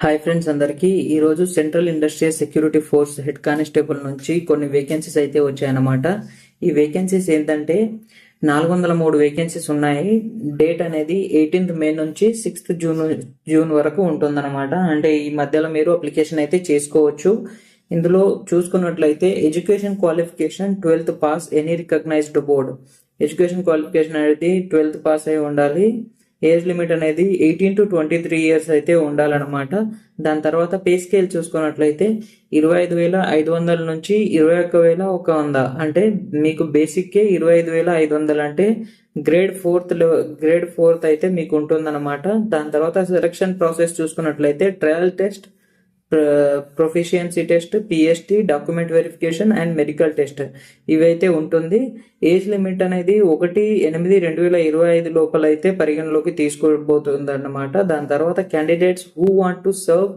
Hi friends అందరికీ ఈరోజు central industrial security force head constable నుంచి కొన్ని వేకెన్సీస్ అయితే వచ్చాయన్నమాట. ఈ వేకెన్సీస్ ఏంటంటే 403 వేకెన్సీస్ ఉన్నాయి. డేట్ అనేది 18th మే నుంచి 6th జూన్ వరకు ఉంటుందన్నమాట. అంటే ఈ మధ్యలో మీరు అప్లికేషన్ అయితే చేసుకోవచ్చు. ఇందులో చూసుకున్నట్లయితే education qualification 12th pass any recognised board. Education qualification అనేది 12th పాస్ అయి ఉండాలి. ఏజ్ లిమిట్ అనేది 18 to 23 ఇయర్స్ అయితే ఉండాలన్నమాట. దాని తర్వాత పే స్కేల్ చూసుకున్నట్లయితే 25,500 నుంచి 21,100. అంటే మీకు బేసిక్కే 25,500 అంటే గ్రేడ్ ఫోర్త్ అయితే మీకు ఉంటుందన్నమాట. దాని తర్వాత సెలక్షన్ ప్రాసెస్ చూసుకున్నట్లయితే trial test, proficiency test, PST, document verification and medical test ఇవైతే ఉంటుంది. ఏజ్ లిమిట్ అనేది 1/8/2025 లోపల అయితే పరిగణలోకి తీసుకోబోతుంది అన్నమాట. దాని తర్వాత candidates who want to serve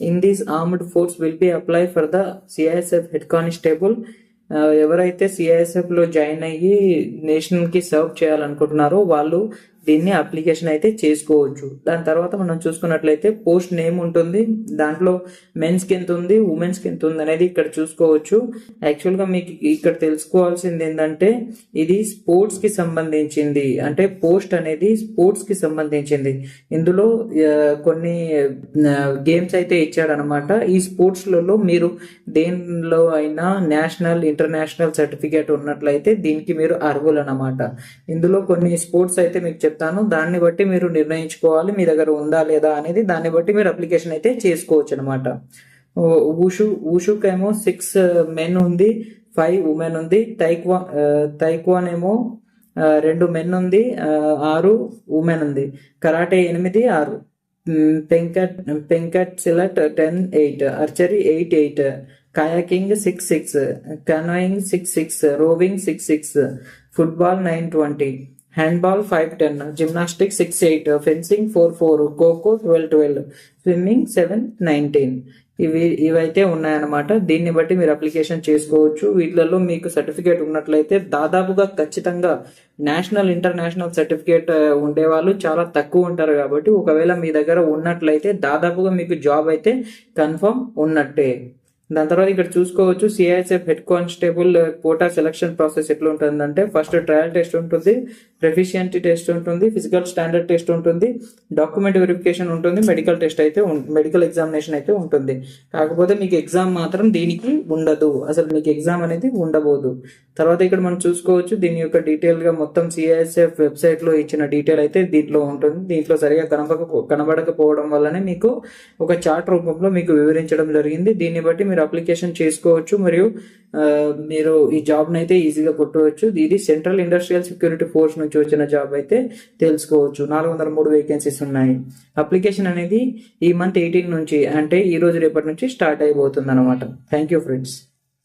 in this armed force will be apply for the CISF head constable. ఎవరైతే సిఐఎస్ఎఫ్ లో జాయిన్ అయ్యి నేషన్ కి సర్వ్ చేయాలనుకుంటున్నారో వాళ్ళు దీన్ని అప్లికేషన్ అయితే చేసుకోవచ్చు. దాని తర్వాత మనం చూసుకున్నట్లయితే పోస్ట్ నేమ్ ఉంటుంది. దాంట్లో మెన్స్ కి ఎంత ఉంది, ఉమెన్స్ కి ఎంత ఉంది అనేది ఇక్కడ చూసుకోవచ్చు. యాక్చువల్ గా మీకు ఇక్కడ తెలుసుకోవాల్సింది ఏంటంటే ఇది స్పోర్ట్స్ కి సంబంధించింది. అంటే పోస్ట్ అనేది స్పోర్ట్స్ కి సంబంధించింది. ఇందులో కొన్ని గేమ్స్ అయితే ఇచ్చాడనమాట. ఈ స్పోర్ట్స్ లలో మీరు దేనిలో అయినా నేషనల్, ఇంటర్నేషనల్ సర్టిఫికేట్ ఉన్నట్లయితే దీనికి మీరు అర్హులు అన్నమాట. ఇందులో కొన్ని స్పోర్ట్స్ అయితే మీకు చెప్తాను. దాన్ని బట్టి మీరు నిర్ణయించుకోవాలి మీ దగ్గర ఉందా లేదా అనేది. దాన్ని బట్టి మీరు అప్లికేషన్ అయితే చేసుకోవచ్చు అనమాట. ఊషుకేమో 6 మెన్ ఉంది, 5 ఉమెన్ ఉంది. తైక్వాన్ ఏమో 2 మెన్ ఉంది, 6 ఉమెన్ ఉంది. Karate 8, 6. Venkat సిలట్ 10, 8. Archery 8, 8. kayaking 6, 6. canoeing 6, 6. rowing 6, 6. football 9, 20. handball 5, 10. gymnastics 6, 8. fencing 4, 4. Kho kho 12, 12. Swimming 7, 19. ఇవైతే ఉన్నాయన్నమాట. దీన్ని బట్టి మీరు అప్లికేషన్ చేసుకోవచ్చు. వీటిలలో మీకు సర్టిఫికేట్ ఉన్నట్లయితే దాదాపుగా ఖచ్చితంగా నేషనల్, ఇంటర్నేషనల్ సర్టిఫికేట్ ఉండేవాళ్ళు చాలా తక్కువ ఉంటారు. కాబట్టి ఒకవేళ మీ దగ్గర ఉన్నట్లయితే దాదాపుగా మీకు జాబ్ అయితే కన్ఫర్మ్ ఉన్నట్టే. దాని తర్వాత ఇక్కడ చూసుకోవచ్చు CISF head constable quota selection process ఎట్లా ఉంటుందంటే ఫస్ట్ ట్రయల్ టెస్ట్ ఉంటుంది, ప్రొఫిషియన్సీ టెస్ట్ ఉంటుంది, ఫిజికల్ స్టాండర్డ్ టెస్ట్ ఉంటుంది, డాక్యుమెంట్ వెరిఫికేషన్ ఉంటుంది, మెడికల్ టెస్ట్ అయితే మెడికల్ ఎగ్జామినేషన్ అయితే ఉంటుంది. కాకపోతే మీకు ఎగ్జామ్ మాత్రం దీనికి ఉండదు, అసలు మీకు ఎగ్జామ్ అనేది ఉండబోదు. తర్వాత ఇక్కడ మనం చూసుకోవచ్చు దీని యొక్క డీటెయిల్ గా మొత్తం సిఐఎస్ఎఫ్ వెబ్సైట్ లో ఇచ్చిన డీటెయిల్ అయితే దీంట్లో ఉంటుంది. దీంట్లో సరిగా కనబడకపోవడం వల్లనే మీకు ఒక చార్ట్ రూపంలో మీకు వివరించడం జరిగింది. దీన్ని బట్టి మీరు అప్లికేషన్ చేసుకోవచ్చు మరియు మీరు ఈ జాబ్ అయితే ఈజీగా కొట్టవచ్చు. ఇది సెంట్రల్ ఇండస్ట్రియల్ సెక్యూరిటీ ఫోర్స్ నుంచి వచ్చిన జాబ్ అయితే తెలుసుకోవచ్చు. 403 వేకెన్సీస్ ఉన్నాయి. అప్లికేషన్ అనేది ఈ మంత్ 18 నుంచి అంటే ఈ రోజు రేపటి నుంచి స్టార్ట్ అయిపోతుంది అనమాట. Thank you friends.